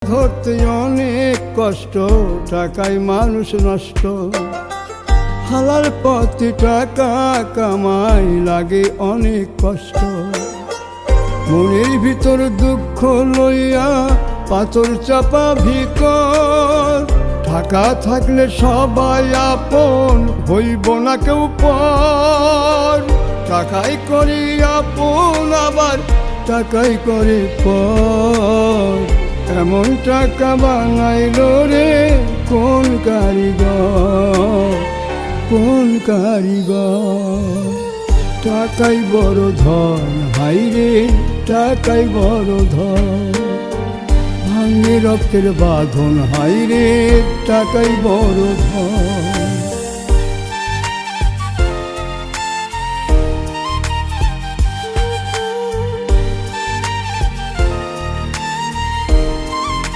ধরতে অনেক কষ্ট, টাকায় মানুষ নষ্ট। হালাল পথে টাকা কামাই লাগে অনেক কষ্ট। মনের ভিতর দুঃখ লইয়া পাথর চাপা ভিকর। টাকা থাকলে সবাই আপন, হইব না কেউ পর। টাকাই করি আপন, আবার টাকাই করে পর। এমন টাকা বানাইল রে কোন কারিগর, কোন কারিগর। টাকাই বড় ধন, হাইরে টাকাই বড় ধন। ভাঙে রক্তের বাঁধন, হাইরে টাকাই বড় ধন।